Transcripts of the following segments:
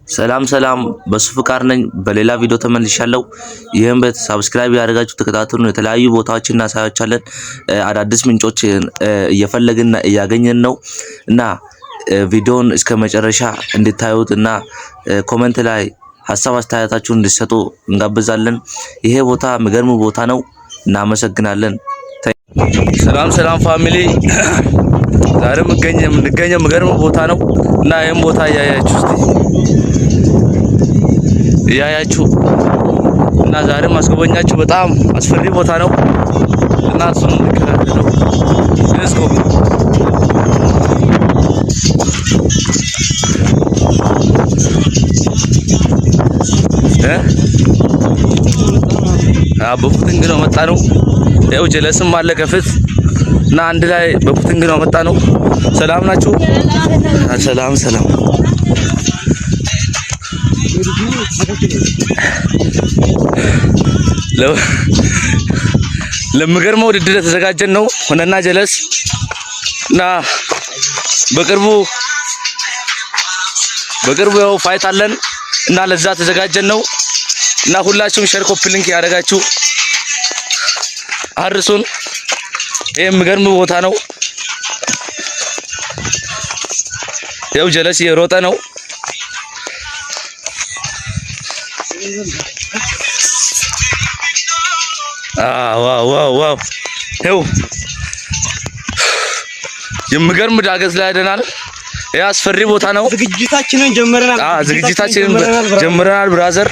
ሰላም ሰላም በሱ ፍቃድ ነኝ። በሌላ ቪዲዮ ተመልሻለሁ። ይሄን ቤት ሰብስክራይብ ያደርጋችሁ ተከታተሉን። የተለያዩ ቦታዎችን እናሳያችኋለን። አዳዲስ ምንጮችን እየፈለግን እያገኘን ነው እና ቪዲዮን እስከ መጨረሻ እንድታዩትና ኮሜንት ላይ ሐሳብ አስተያየታችሁን እንድትሰጡ እንጋብዛለን። ይሄ ቦታ የሚገርም ቦታ ነው። እናመሰግናለን። ሰላም ሰላም ፋሚሊ፣ ዛሬ የምንገኘው የሚገርም ቦታ ነው እና ይሄን ቦታ እያያችሁ እና ዛሬ ማስጎበኛችሁ በጣም አስፈሪ ቦታ ነው እና እሱን እንከታተለው። ሌትስ ጎ። በፉቲንግ ነው መጣ ነው። ያው ጀለስም አለ ከፍት እና አንድ ላይ በፉቲንግ ነው መጣ ነው። ሰላም ናችሁ? ሰላም ሰላም። ለሚገርመው ውድድር የተዘጋጀን ነው ሆነና ጀለስ እና በቅርቡ ያው ፋይት አለን እና ለዛ ተዘጋጀን ነው እና ሁላችሁም ሼር ኮፒ ሊንክ ያደርጋችሁ አርሱን። ይሄ የሚገርም ቦታ ነው። ያው ጀለስ እየሮጠ ነው። ዋው ይኸው የሚገርም ዳገት ላይ አይደናል። ይሄ አስፈሪ ቦታ ነው። ዝግጅታችንን ጀምረናል ብራዘር።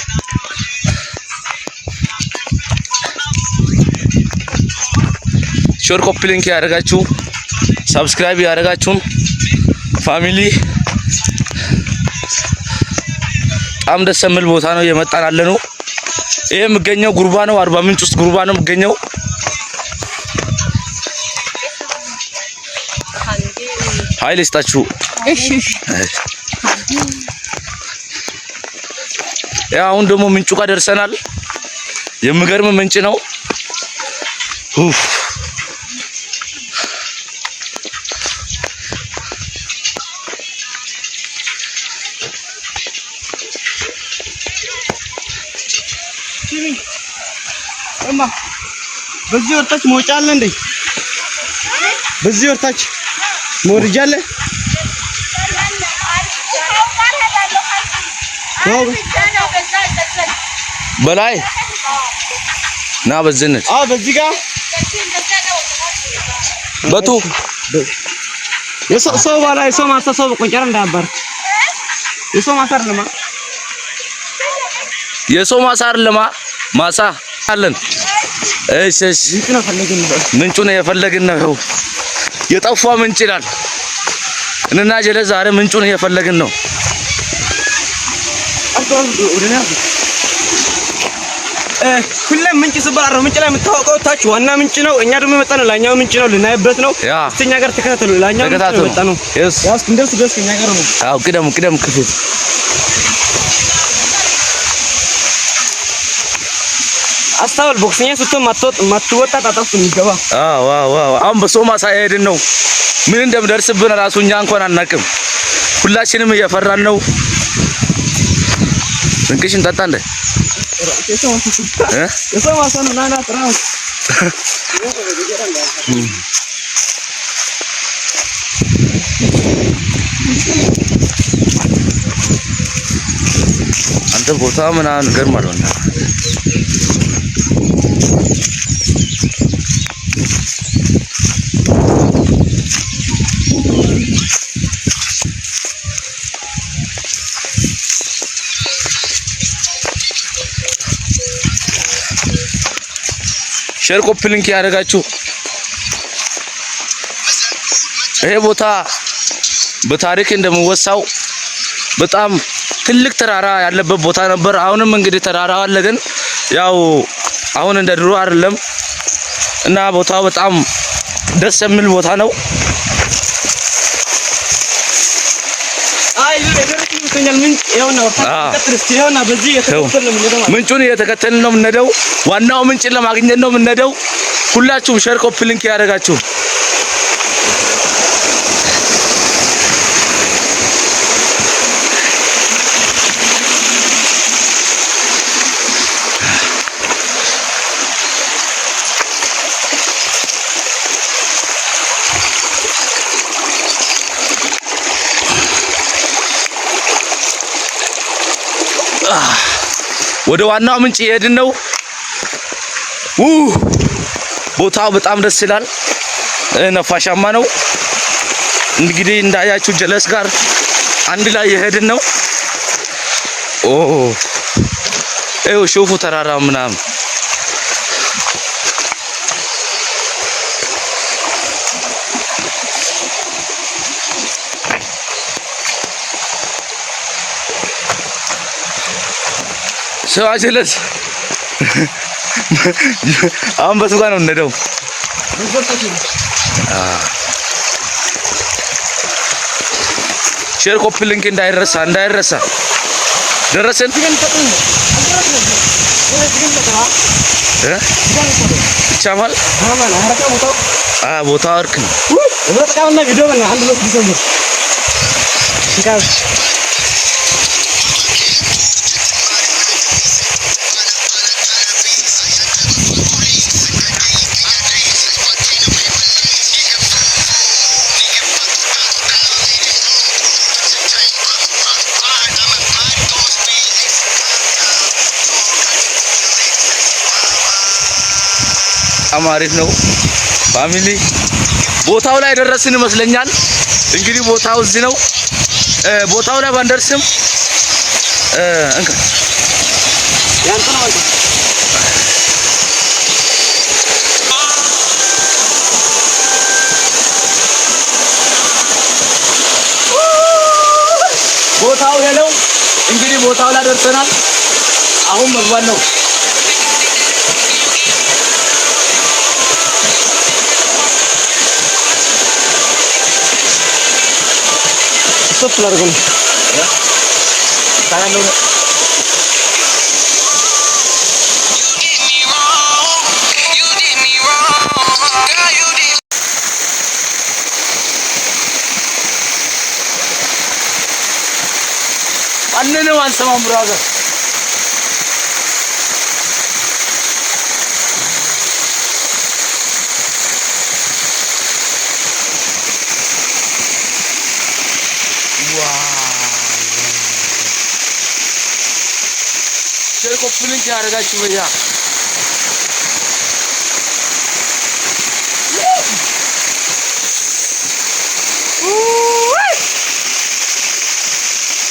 ሼር ኮፒ ሊንክ ያደርጋችሁ ሰብስክራይብ ያደርጋችሁን ፋሚሊ። በጣም ደስ የሚል ቦታ ነው የመጣን አለ ነው። ይሄ የሚገኘው ጉርባ ነው። አርባ ምንጭ ውስጥ ጉርባ ነው የሚገኘው። ኃይል ይስጣችሁ። እሺ ያው አሁን ደግሞ ምንጩ ጋር ደርሰናል። የሚገርም ምንጭ ነው። እማ በዚህ ወርታች መውጫ አለ እንዴ? በዚህ ወርታች መውረጃ አለ? በላይ ና በዝነት በዚህ ጋር በቱ የሰው ባላ የሰው ማሳ ሰው ቆንጨራ እንዳያባር የሰው ማሳር ለማ የሰው ማሳር ለማ ማሳ አለን። እሺ ምንጩ ነው የፈለግን ነው። የጠፋ ምንጭ ይላል እና ጀለስ ዛሬ ምንጩን የፈለግን ነው። ሁሌም ምንጭ ሲባል ምንጭ ላይ የምታወቀው ታች ዋና ምንጭ ነው። እኛ ደግሞ የመጣነው ላኛው ምንጭ ነው ልናይበት ነው። እኛ ጋር ተከታተሉ። ላኛው ምንጭ ነው የመጣነው። ያው እንደርስ ድረስ እኛ ጋር ነው። አው ቅደም ክፍል አስታውል ቦክሰኛ ስትሆን ማትወጣ ጣጣፍ የሚገባ ዋው አሁን በሰው ማሳ ሄድን ነው። ምን እንደምደርስብን ራሱ እኛ እንኳን አናውቅም። ሁላችንም እየፈራን ነው። እንቅሽን ጠጣ እንደ የሰው ማሳ ነው። ናና ጥራው አንተ ቦታ ምናምን ገርማል ወንዳ ሼር ኮፒ ሊንክ ያደርጋችሁ። ይሄ ቦታ በታሪክ እንደምወሳው በጣም ትልቅ ተራራ ያለበት ቦታ ነበር። አሁንም እንግዲህ ተራራው አለ፣ ግን ያው አሁን እንደ ድሮ አይደለም እና ቦታው በጣም ደስ የሚል ቦታ ነው። ምንጩን እየተከተልን ነው የምንሄደው። ዋናው ምንጭ ለማግኘት ነው የምንሄደው። ሁላችሁም ሼር ኮፒ ሊንክ ያደርጋችሁ ወደ ዋናው ምንጭ እየሄድን ነው። ቦታው በጣም ደስ ይላል፣ ነፋሻማ ነው። እንግዲህ እንዳያችሁ ጀለስ ጋር አንድ ላይ እየሄድን ነው። ሹፉ ተራራው ምናምን ሰው ጀለስ አሁን በሱ ጋር ነው እንደው ሼር ኮፒ ሊንክ እንዳይረሳ ደረሰን ይቻማል ቦታው አርክ ነው አማሪፍ ነው ፋሚሊ። ቦታው ላይ ደረስን ይመስለኛል። እንግዲህ ቦታው እዚህ ነው። ቦታው ላይ ባንደርስም እንካ ያንተ ነው አንተ ቦታው ሄለው እንግዲህ ቦታው ላይ ደርሰናል። አሁን መግባት ነው። Stop largo. Tahan dulu. Anne wan sama brother. शेर को फिलिंग क्या रहेगा भैया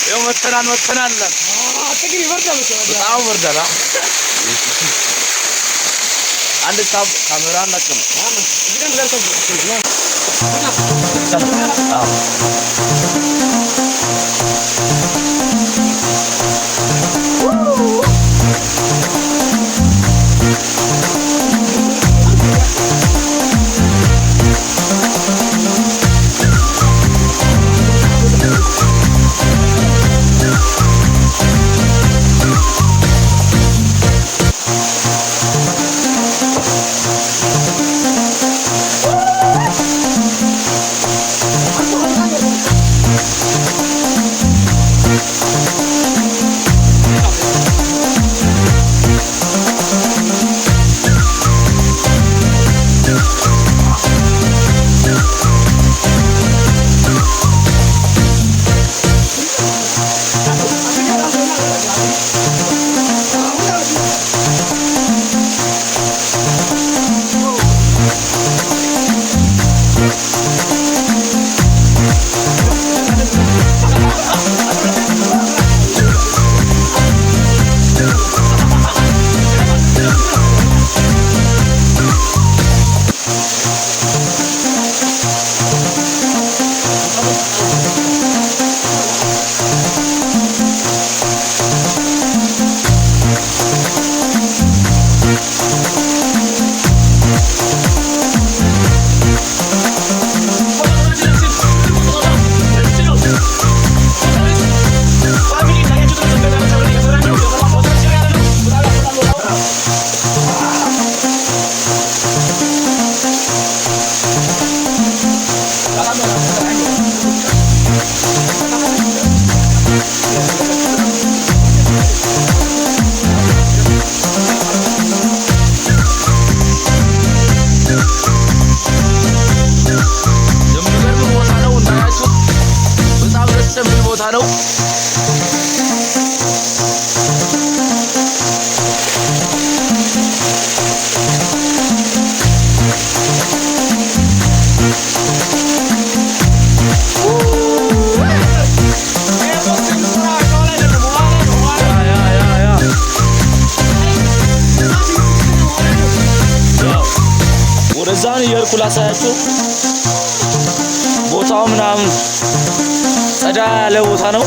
ये मत्थना तकरी बताओ वर्दला अंदर सब कैमरा नकम ወደዛን እየሄድኩ ላሳያችሁ። ቦታው ምናምን ጸዳ ያለ ቦታ ነው።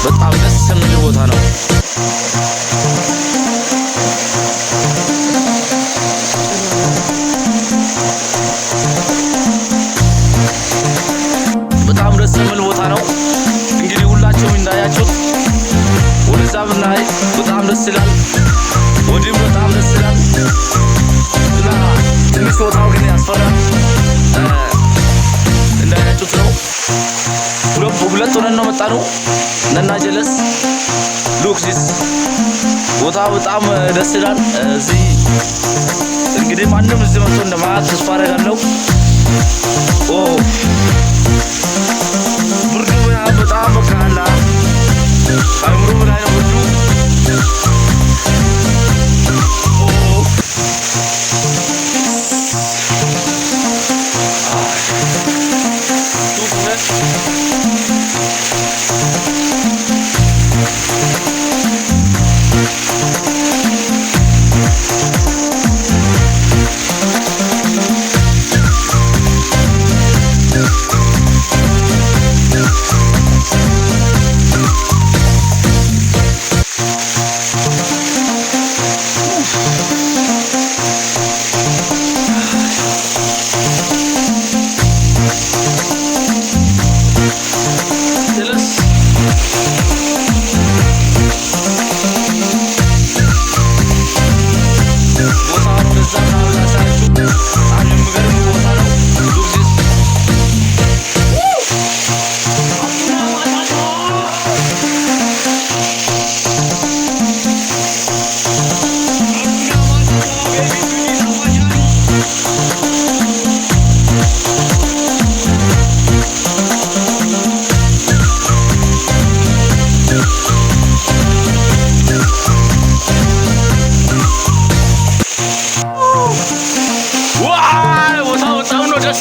በጣም ደስ የሚል ቦታ ነው። በጣም ደስ የሚል ቦታ ነው። እንግዲህ ሁላችሁም እንዳያችሁት ወደዛ ብናይ በጣም ደስ ይላል። ወዲህም በጣም ደስ ይላል እና ትንሽ ቦታው ግን ያስፈራል። እንዳያችሁት ነው። ሁለት ሆነን ነው መጣነው ነና ጀለስ ሉክሲስ ቦታ በጣም ደስ ይላል። እዚህ እንግዲህ ማንም እዚህ መጥቶ እንደማያት ተስፋ አደርጋለሁ። ኦ ብርዱ በጣም በቃላ አይምሮ ላይ ነው ብርዱ።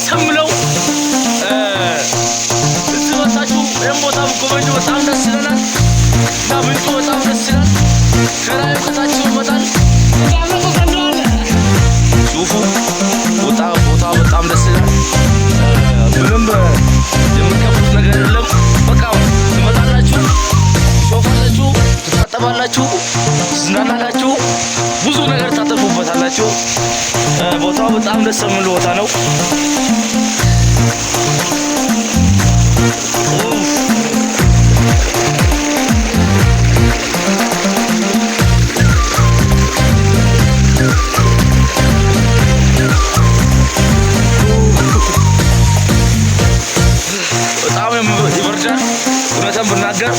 ሰምለው እዚህ ወጣችሁ ቦታ ጎበኙ። በጣም ደስ ይላል እና ምንጩ በጣም ደስ ይላል። ከላይ ከታች ይመጣል። ሹፉ ቦታ በጣም ደስ ይላል። ምንም የምትከፍሉት ነገር የለም። በቃ ትመጣላችሁ፣ ትሾፋላችሁ፣ ትታጠባላችሁ፣ ትዝናናላችሁ፣ ብዙ ነገር ታጠፉበታላችሁ። ቦታው በጣም ደስ የሚል ቦታ ነው። በጣም ይበርዳል። እውነቱን ብናገር